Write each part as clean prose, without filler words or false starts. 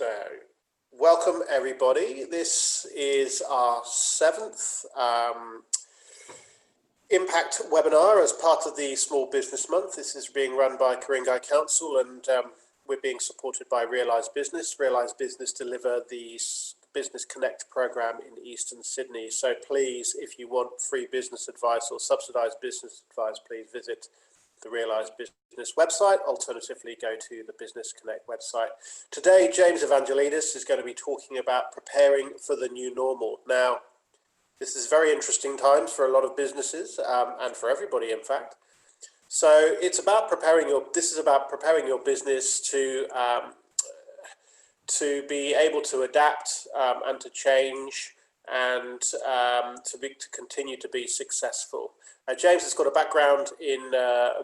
So, welcome everybody. This is our seventh Impact webinar as part of the Small Business Month. This is being run by Ku-ring-gai Council, and we're being supported by Realise Business. Realise Business deliver the Business Connect program in Eastern Sydney. So please, if you want free business advice or subsidised business advice, please visit the Realise Business website. Alternatively, go to the Business Connect website. Today, James Evangelidis is going to be talking about preparing for the new normal. Now, this is very interesting times for a lot of businesses and for everybody, in fact. So it's about preparing this is about preparing your business to be able to adapt and to change and to continue to be successful. James has got a background in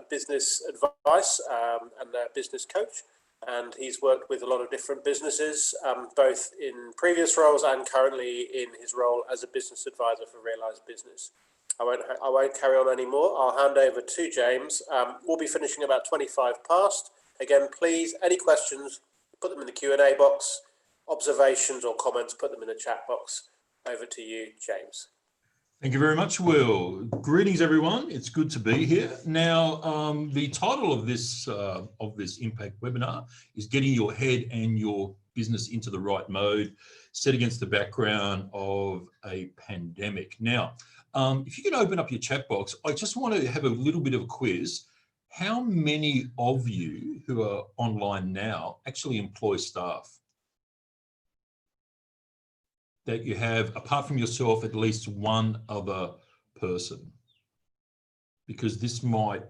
business advice and a business coach, and he's worked with a lot of different businesses, both in previous roles and currently in his role as a business advisor for Realise Business. I won't carry on anymore. I'll hand over to James. We'll be finishing about 25 past. Again, please, any questions, put them in the Q&A box. Observations or comments, put them in the chat box. Over to you, James. Thank you very much, Will. Greetings, everyone. It's good to be here. Now, the title of this Impact webinar is Getting Your Head and Your Business into the Right Mode, set against the background of a pandemic. Now, if you can open up your chat box, I just want to have a little bit of a quiz. How many of you who are online now actually employ staff? That you have, apart from yourself, at least one other person, because this might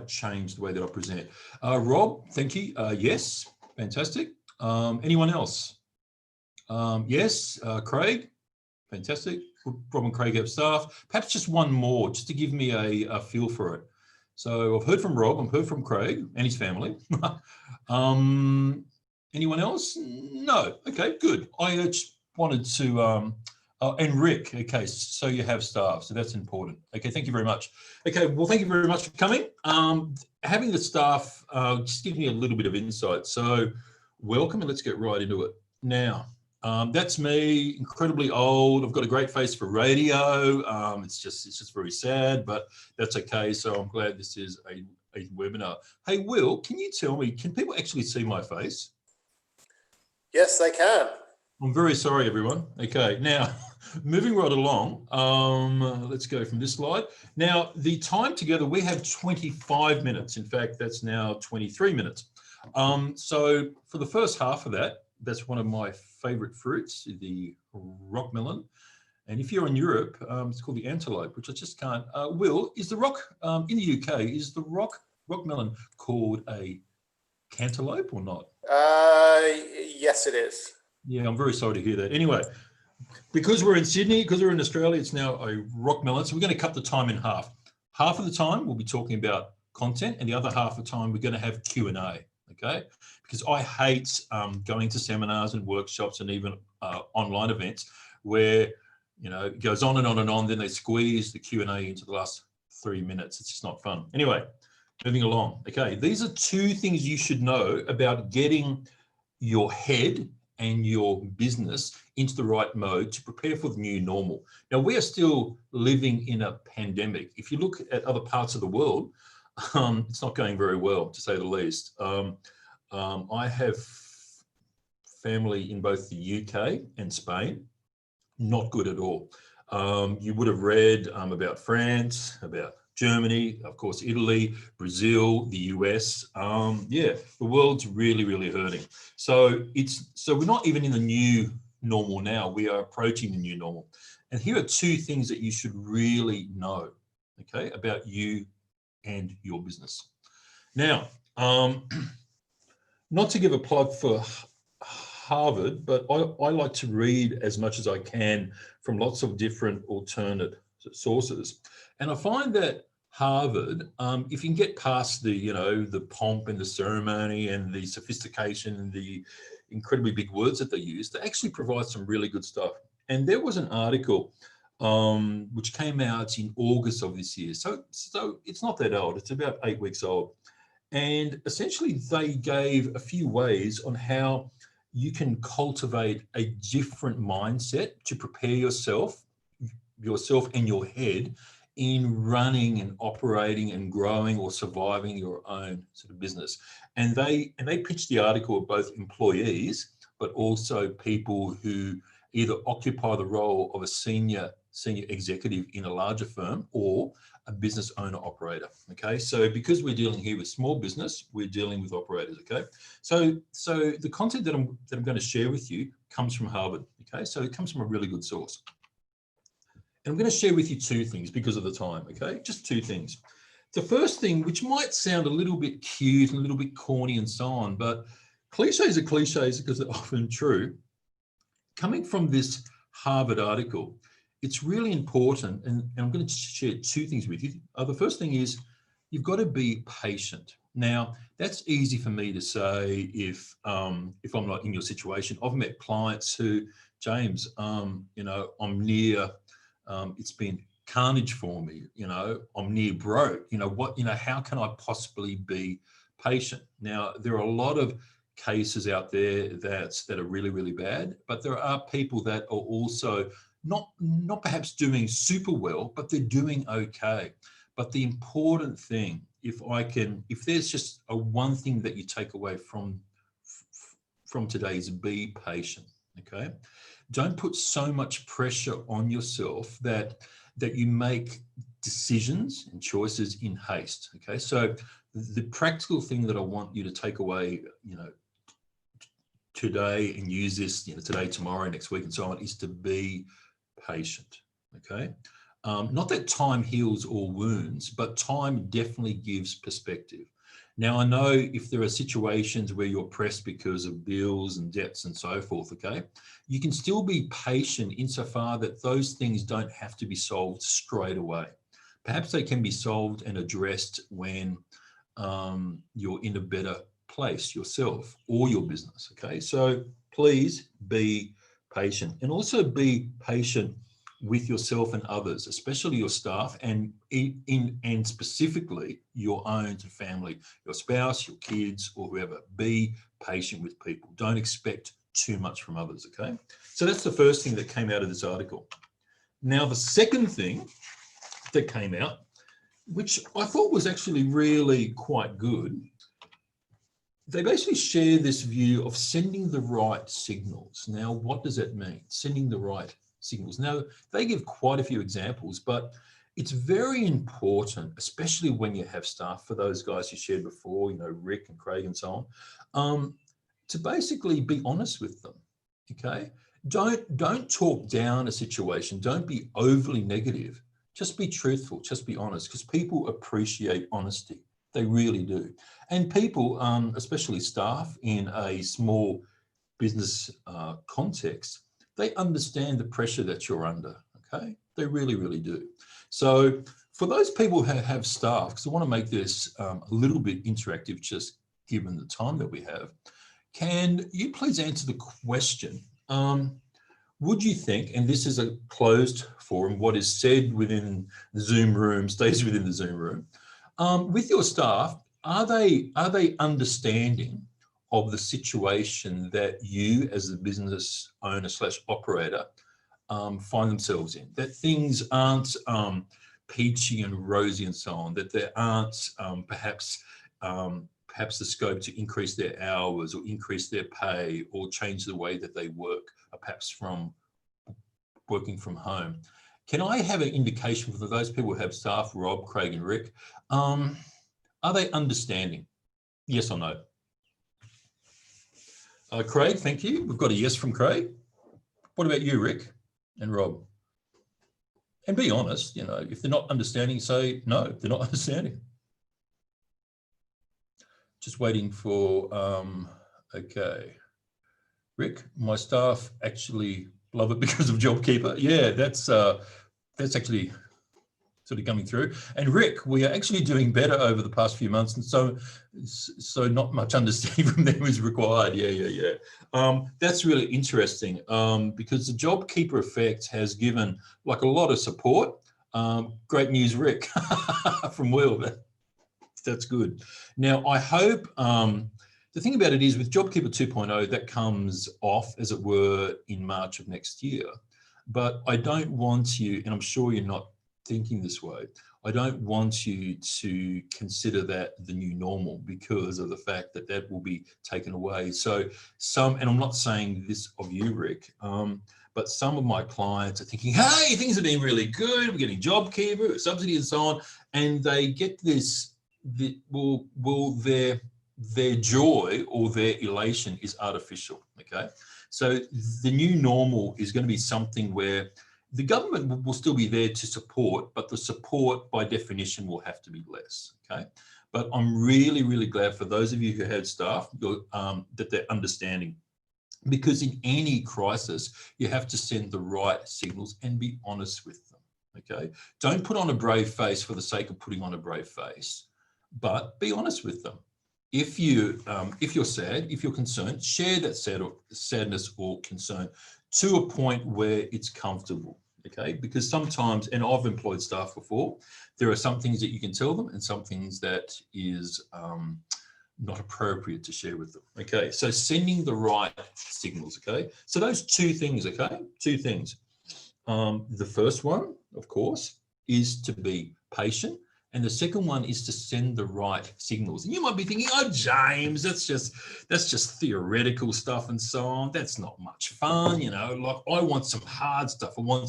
change the way that I present. Rob, thank you. Yes, fantastic. Anyone else? Yes, Craig, fantastic. Rob and Craig have staff. Perhaps just one more, just to give me a feel for it. So I've heard from Rob, I've heard from Craig and his family. Anyone else? No. Okay, good. I just wanted to, and Rick, okay, so you have staff, so that's important. Okay, thank you very much. Okay, well, thank you very much for coming. Having the staff just give me a little bit of insight. So welcome, and let's get right into it. Now, that's me, incredibly old. I've got a great face for radio. It's just very sad, but that's okay. So I'm glad this is a webinar. Hey, Will, can you tell me, can people actually see my face? Yes, they can. I'm very sorry, everyone. Okay, now moving right along, let's go from this slide. Now, the time together, we have 25 minutes. In fact, that's now 23 minutes. So for the first half of that, that's one of my favorite fruits, the rock melon. And if you're in Europe, it's called the antelope, which I just can't. Will, is the rock, in the UK, is the rock melon called a cantaloupe or not? Yes, it is. Yeah, I'm very sorry to hear that. Anyway, because we're in Sydney, because we're in Australia, it's now a rock melon. So we're going to cut the time in half. Half of the time we'll be talking about content, and the other half of the time we're going to have Q&A, okay? Because I hate going to seminars and workshops and even online events where, you know, it goes on and on and on, then they squeeze the Q&A into the last 3 minutes. It's just not fun. Anyway, moving along. Okay, these are two things you should know about getting your head and your business into the right mode to prepare for the new normal. Now, we are still living in a pandemic. If you look at other parts of the world, it's not going very well, to say the least. I have family in both the UK and Spain, not good at all. You would have read about France, about Germany, of course, Italy, Brazil, the US. Yeah, the world's really, really hurting. So we're not even in the new normal now. We are approaching the new normal. And here are two things that you should really know, okay, about you and your business. Now, not to give a plug for Harvard, but I like to read as much as I can from lots of different alternate sources. And I find that Harvard, if you can get past the, you know, the pomp and the ceremony and the sophistication and the incredibly big words that they use, they actually provide some really good stuff. And there was an article which came out in August of this year. So it's not that old, it's about 8 weeks old. And essentially they gave a few ways on how you can cultivate a different mindset to prepare yourself and your head in running and operating and growing or surviving your own sort of business. And they pitched the article of both employees, but also people who either occupy the role of a senior executive in a larger firm or a business owner operator. Okay, so because we're dealing here with small business, we're dealing with operators. Okay, so the content that I'm going to share with you comes from Harvard. Okay, so it comes from a really good source. And I'm going to share with you two things because of the time. Okay, just two things. The first thing, which might sound a little bit cute and a little bit corny and so on, but cliches are cliches because they're often true. Coming from this Harvard article, it's really important, and I'm going to share two things with you. The first thing is you've got to be patient. Now, that's easy for me to say if I'm not in your situation. I've met clients who, James, I'm near, it's been carnage for me, I'm near broke, how can I possibly be patient? Now, there are a lot of cases out there that are really, really bad, but there are people that are also not perhaps doing super well, but they're doing okay. But the important thing, if there's just one thing that you take away from today, is be patient. Okay, don't put so much pressure on yourself that you make decisions and choices in haste. Okay, so the practical thing that I want you to take away, today, and use this, today, tomorrow, next week, and so on, is to be patient. Okay, not that time heals all wounds, but time definitely gives perspective. Now, I know if there are situations where you're pressed because of bills and debts and so forth, okay, you can still be patient insofar that those things don't have to be solved straight away. Perhaps they can be solved and addressed when you're in a better place yourself or your business. Okay, so please be patient, and also be patient with yourself and others, especially your staff, and specifically your own family, your spouse, your kids, or whoever. Be patient with people. Don't expect too much from others. Okay, so that's the first thing that came out of this article. Now, the second thing that came out, which I thought was actually really quite good, they basically share this view of sending the right signals. Now, what does that mean? Sending the right signals. Now, they give quite a few examples, but it's very important, especially when you have staff, for those guys you shared before, Rick and Craig and so on, to basically be honest with them. Okay, don't talk down a situation. Don't be overly negative. Just be truthful. Just be honest, because people appreciate honesty. They really do. And people, especially staff in a small business context, they understand the pressure that you're under. Okay, they really, really do. So for those people who have staff, because I want to make this a little bit interactive, just given the time that we have, can you please answer the question? Would you think, and this is a closed forum, what is said within the Zoom room stays within the Zoom room, with your staff, are they understanding of the situation that you as a business owner / operator find themselves in? That things aren't peachy and rosy and so on, that there aren't perhaps the scope to increase their hours or increase their pay or change the way that they work, perhaps from working from home. Can I have an indication for those people who have staff, Rob, Craig and Rick, are they understanding? Yes or no? Craig, thank you. We've got a yes from Craig. What about you, Rick and Rob? And be honest, if they're not understanding, say no, they're not understanding. Just waiting for, okay. Rick, my staff actually love it because of JobKeeper. Yeah, that's actually sort of coming through. And Rick, we are actually doing better over the past few months, and so not much understanding from them is required. Yeah. That's really interesting because the JobKeeper effect has given like a lot of support. Great news, Rick, from Will. That's good. Now, I hope the thing about it is with JobKeeper 2.0, that comes off, as it were, in March of next year. But I don't want you, and I'm sure you're not thinking this way, I don't want you to consider that the new normal because of the fact that that will be taken away. So and I'm not saying this of you, Rick, but some of my clients are thinking, hey, things are being really good, we're getting JobKeeper, subsidy and so on, and they get this, their joy or their elation is artificial, okay? So the new normal is going to be something where the government will still be there to support, but the support by definition will have to be less, okay? But I'm really, really glad for those of you who had staff that they're understanding, because in any crisis, you have to send the right signals and be honest with them, okay? Don't put on a brave face for the sake of putting on a brave face, but be honest with them. If you're sad, if you're concerned, share that sadness or concern to a point where it's comfortable, okay? Because sometimes, and I've employed staff before, there are some things that you can tell them and some things that is not appropriate to share with them, okay? So sending the right signals, okay? So those two things, okay? Two things. The first one, of course, is to be patient. And the second one is to send the right signals. And you might be thinking, oh, James, that's just theoretical stuff and so on. That's not much fun, you know. Like, I want some hard stuff. I want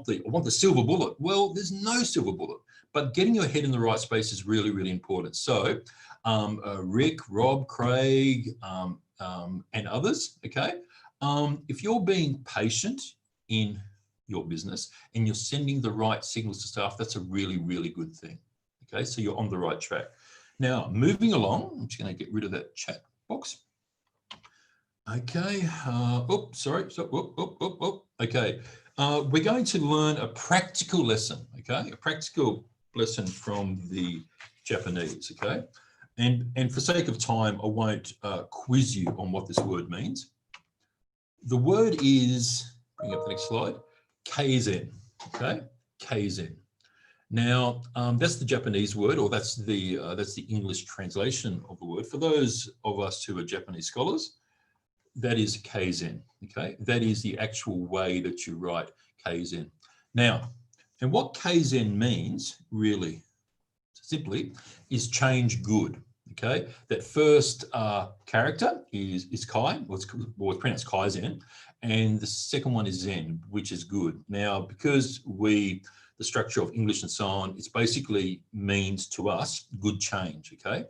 the silver bullet. Well, there's no silver bullet, but getting your head in the right space is really, really important. So, Rick, Rob, Craig, and others, okay. If you're being patient in your business and you're sending the right signals to staff, that's a really, really good thing. Okay, so you're on the right track. Now, moving along, I'm just going to get rid of that chat box. Okay, okay, we're going to learn a practical lesson, okay? A practical lesson from the Japanese, okay? And for sake of time, I won't quiz you on what this word means. The word is, bring up the next slide, kaizen, okay? Kaizen. Now, that's the Japanese word, or that's the English translation of the word. For those of us who are Japanese scholars, that is kaizen, okay? That is the actual way that you write kaizen. Now, and what kaizen means, really simply, is change good, okay? That first character is kai, or it's pronounced kaizen, and the second one is zen, which is good. Now, because the structure of English and so on, it's basically means to us good change, okay?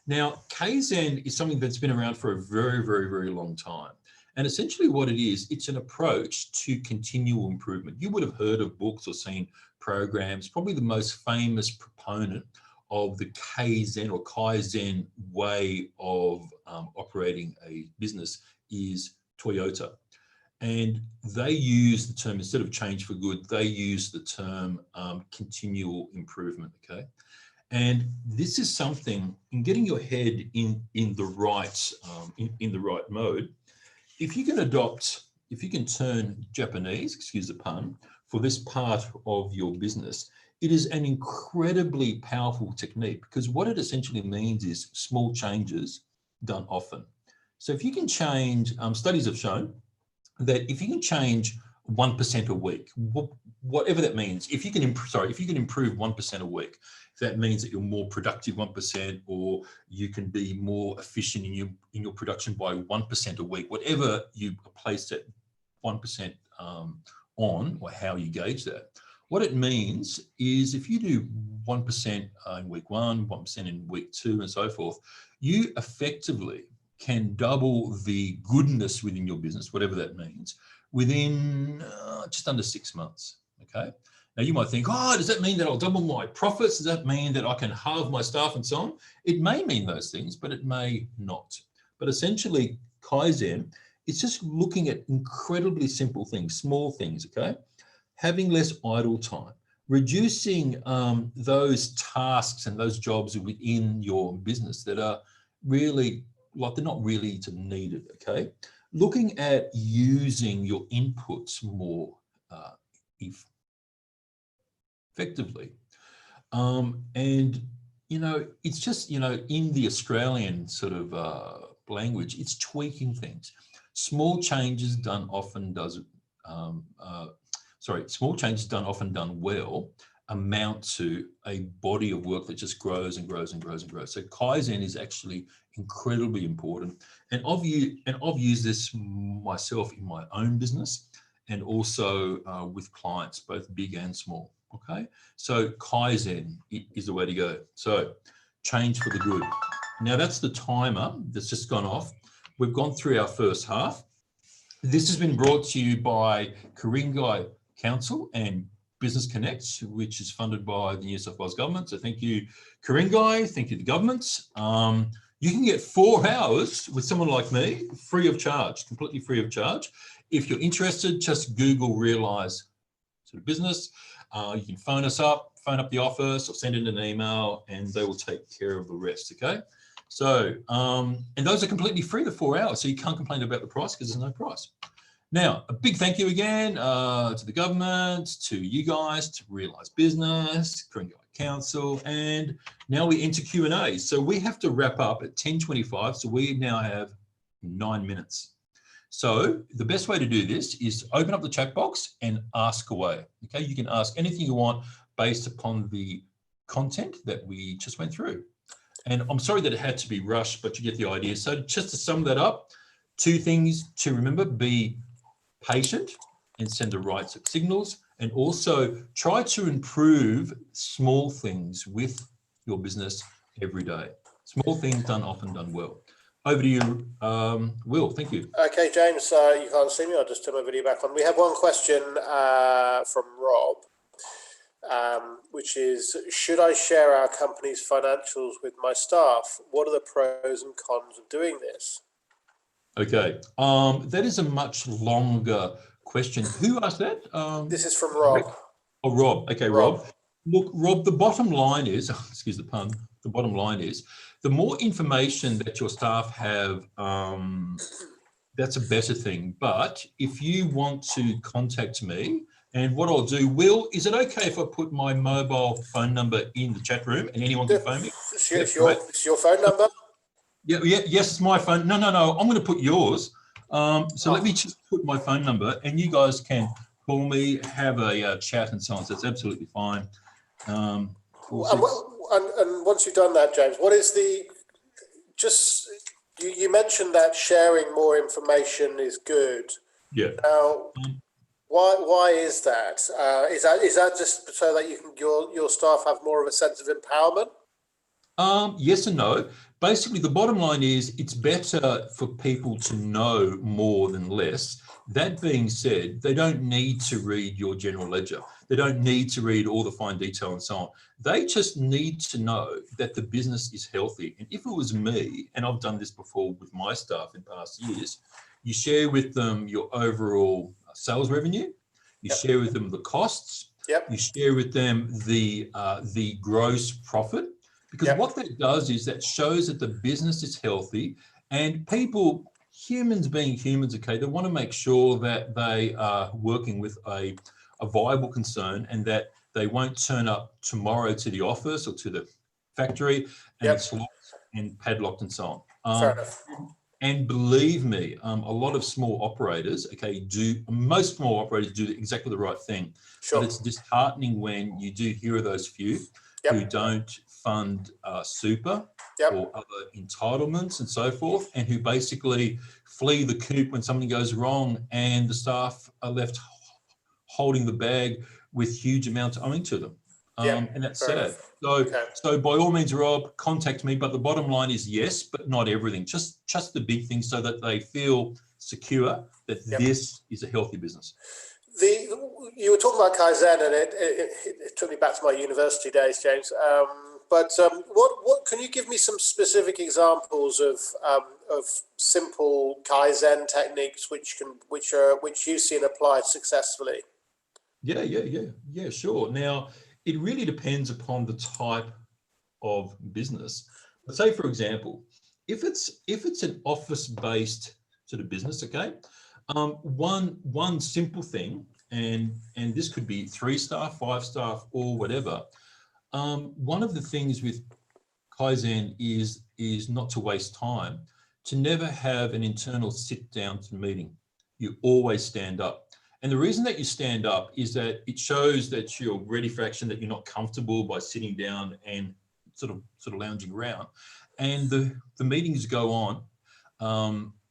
Now, kaizen is something that's been around for a very, very, very long time. And essentially what it is, it's an approach to continual improvement. You would have heard of books or seen programs. Probably the most famous proponent of the Kaizen way of operating a business is Toyota. And they use the term, instead of change for good, they use the term continual improvement, okay? And this is something, in getting your head in the right in the right mode, if you can turn Japanese, excuse the pun, for this part of your business, it is an incredibly powerful technique, because what it essentially means is small changes done often. So if you can change, studies have shown that if you can change 1% a week, whatever that means, if you can improve 1% a week, that means that you're more productive 1%, or you can be more efficient in your production by 1% a week, whatever you place that 1% on, or how you gauge that. What it means is if you do 1% in week 1, 1% in week 2, and so forth, you effectively can double the goodness within your business, whatever that means, within just under 6 months, okay? Now you might think, oh, does that mean that I'll double my profits? Does that mean that I can halve my staff and so on? It may mean those things, but it may not. But essentially, Kaizen, it's just looking at incredibly simple things, small things, okay? Having less idle time, reducing those tasks and those jobs within your business that are really, like, they're not really needed, okay? Looking at using your inputs more effectively. And, you know, it's just, you know, in the Australian sort of language, it's tweaking things. Small changes done often done well amount to a body of work that just grows and grows and grows and grows. So Kaizen is actually incredibly important. And I've used this myself in my own business and also with clients, both big and small. Okay. So Kaizen is the way to go. So change for the good. Now that's the timer that's just gone off. We've gone through our first half. This has been brought to you by Ku-ring-gai Council and Business Connect, which is funded by the New South Wales government. So thank you, Ku-ring-gai. Thank you, the government. You can get 4 hours with someone like me, free of charge, completely free of charge. If you're interested, just Google Realise Business. You can phone us up, phone up the office, or send in an email, and they will take care of the rest. Okay. So, and those are completely free, the 4 hours. So you can't complain about the price because there's no price. Now, a big thank you again to the government, to you guys, to Realise Business, Ku-ring-gai Council, and now we enter Q&A. So we have to wrap up at 10:25. So we now have 9 minutes. So the best way to do this is to open up the chat box and ask away. Okay, you can ask anything you want based upon the content that we just went through. And I'm sorry that it had to be rushed, but you get the idea. So just to sum that up, 2 things to remember: be patient and send the right signals, and also try to improve small things with your business every day. Small things done often, done well. Over to you, Will. Thank you. Okay, James, you can't see me. I'll just turn my video back on. We have one question from Rob, which is, should I share our company's financials with my staff? What are the pros and cons of doing this? Okay, that is a much longer question. Who asked that? This is from Rob. Oh, Rob. Okay, Rob. Look, Rob, the bottom line is, excuse the pun, the bottom line is, the more information that your staff have, that's a better thing. But if you want to contact me, and what I'll do, Will, is it okay if I put my mobile phone number in the chat room and anyone can phone me? It's your phone number? Yeah, yes, it's my phone. No, I'm going to put yours. Let me just put my phone number, and you guys can call me, have a chat and so on. So it's absolutely fine. And once you've done that, James, what is you mentioned that sharing more information is good. Yeah. Now, why is that? Is that just so that your staff have more of a sense of empowerment? Yes and no. Basically, the bottom line is it's better for people to know more than less. That being said, they don't need to read your general ledger. They don't need to read all the fine detail and so on. They just need to know that the business is healthy. And if it was me, and I've done this before with my staff in past years, you share with them your overall sales revenue. You share with them the costs. You share with them the gross profit. Because what that does is that shows that the business is healthy, and people, humans being humans, okay, they want to make sure that they are working with a viable concern, and that they won't turn up tomorrow to the office or to the factory and it's locked and padlocked and so on. Fair enough. And believe me, a lot of small operators, most small operators do exactly the right thing. Sure. But it's disheartening when you do hear of those few who don't fund super or other entitlements and so forth, and who basically flee the coop when something goes wrong, and the staff are left holding the bag with huge amounts owing to them. And that's sad. So by all means, Rob, contact me. But the bottom line is yes, but not everything. Just the big things, so that they feel secure that this is a healthy business. You were talking about Kaizen, and it took me back to my university days, James. But what can you give me some specific examples of simple Kaizen techniques which you've seen applied successfully? Yeah, sure. Now, it really depends upon the type of business. But say, for example, if it's an office-based sort of business, okay, one simple thing, and this could be 3 staff, 5 staff, or whatever. One of the things with Kaizen is not to waste time, to never have an internal sit down to the meeting. You always stand up. And the reason that you stand up is that it shows that you're ready for action, that you're not comfortable by sitting down and sort of lounging around. And the meetings go on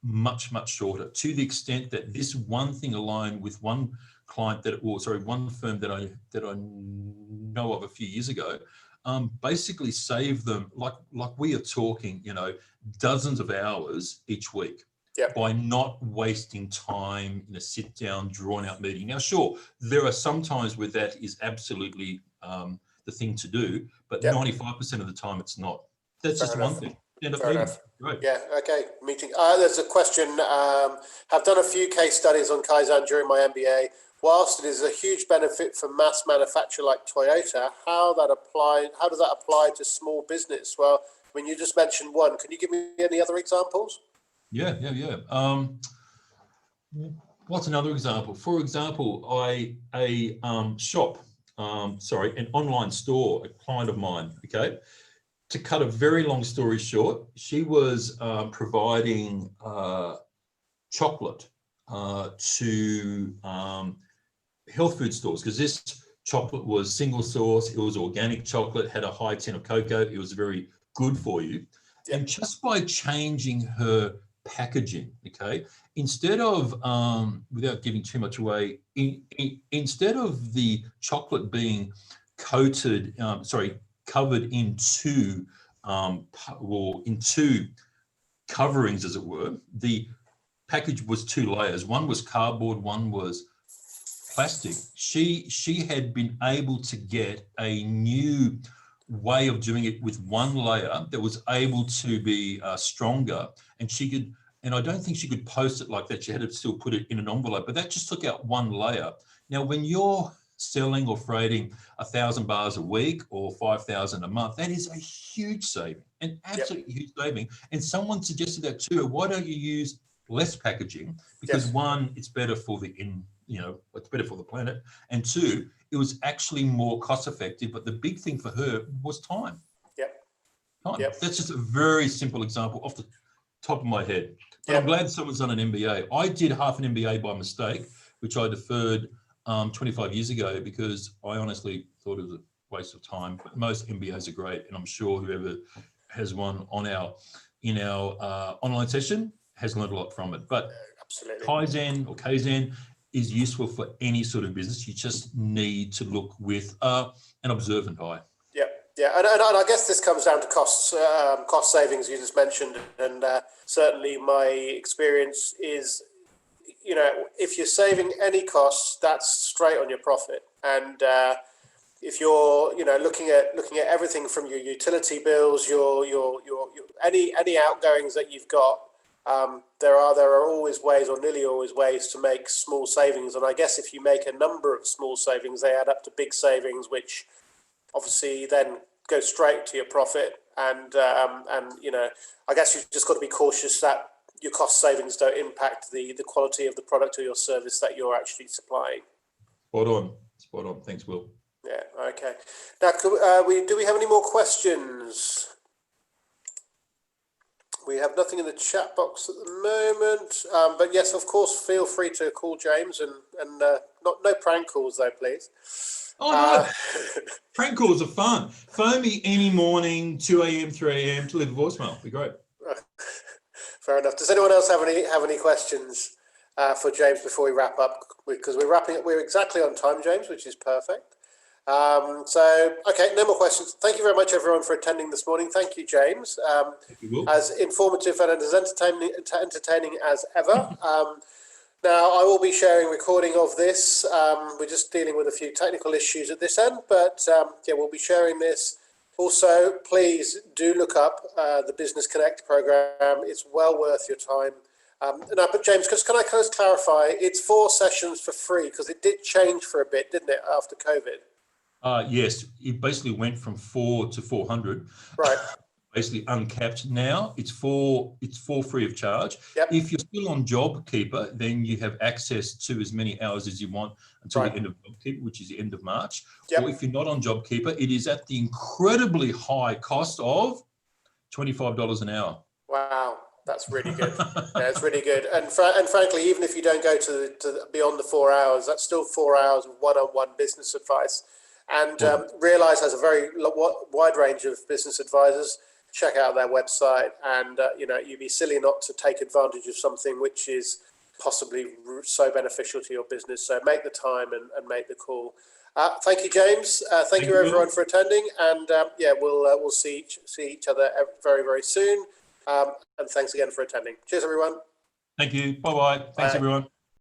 much shorter, to the extent that this one thing alone with one client one firm that I know of a few years ago, basically saved them, like we are talking, dozens of hours each week. Yep. By not wasting time in a sit down, drawn out meeting. Now, sure, there are some times where that is absolutely the thing to do, but 95% of the time it's not. That's Fair just enough. one thing. Stand up Fair meeting. enough. Right. Yeah, okay, meeting. There's a question. Have done a few case studies on Kaizen during my MBA. Whilst it is a huge benefit for mass manufacturer like Toyota, how does that apply to small business? Well, I mean, you just mentioned one. Can you give me any other examples? Yeah. What's another example? For example, an online store, a client of mine, okay? To cut a very long story short, she was providing chocolate to health food stores, because this chocolate was single source, it was organic chocolate, had a high % of cocoa, it was very good for you. Yep. And just by changing her packaging, okay, instead of, without giving too much away, instead of the chocolate being covered in two coverings, as it were, the package was 2 layers. One was cardboard, one was plastic. She had been able to get a new way of doing it with 1 layer that was able to be stronger, and I don't think she could post it like that. She had to still put it in an envelope, but that just took out 1 layer. Now, when you're selling or freighting 1,000 bars a week or 5,000 a month, that is a huge saving, an absolutely huge saving. And someone suggested that to her, why don't you use less packaging? Because one, it's better for it's better for the planet. And 2, it was actually more cost effective. But the big thing for her was time. Time. That's just a very simple example off the top of my head. But I'm glad someone's done an MBA. I did half an MBA by mistake, which I deferred 25 years ago, because I honestly thought it was a waste of time. But most MBAs are great, and I'm sure whoever has one in our online session has learned a lot from it. But absolutely, Kaizen is useful for any sort of business. You just need to look with an observant eye. Yeah, and I guess this comes down to costs, cost savings you just mentioned, and certainly my experience is, if you're saving any costs, that's straight on your profit. And if you're, looking at everything from your utility bills, your any outgoings that you've got, there are always ways, or nearly always ways, to make small savings. And I guess if you make a number of small savings, they add up to big savings, which obviously then go straight to your profit. And I guess you've just got to be cautious that your cost savings don't impact the quality of the product or your service that you're actually supplying. Spot on. Thanks, Will. Yeah, okay. Now, do we have any more questions? We have nothing in the chat box at the moment, but yes, of course, feel free to call James, and no prank calls though, please. Oh, no. Prank calls are fun. Phone me any morning, 2 a.m., 3 a.m. to leave a voicemail. It'd be great. Fair enough. Does anyone else have any questions for James before we wrap up? Because we're exactly on time, James, which is perfect. Okay, no more questions. Thank you very much, everyone, for attending this morning. Thank you, James. As informative and as entertaining as ever. Now, I will be sharing a recording of this. We're just dealing with a few technical issues at this end, but we'll be sharing this. Also, please do look up the Business Connect program. It's well worth your time. But James, can I clarify? It's 4 sessions for free, because it did change for a bit, didn't it, after COVID? Yes, it basically went from 4 to 400. Right. Basically uncapped. Now it's for free of charge. Yep. If you're still on JobKeeper, then you have access to as many hours as you want until the end of JobKeeper, which is the end of March. Yep. Or if you're not on JobKeeper, it is at the incredibly high cost of $25 an hour. Wow. That's really good. Yeah, it's really good. And frankly, even if you don't go to beyond the 4 hours, that's still 4 hours of one-on-one business advice. And Realise has a very wide range of business advisors. Check out their website, and you'd be silly not to take advantage of something which is possibly so beneficial to your business. So make the time and make the call. Thank you, James. Thank you, everyone, for attending. And we'll see each other very, very soon. And thanks again for attending. Cheers, everyone. Thank you. Bye-bye. Thanks, everyone.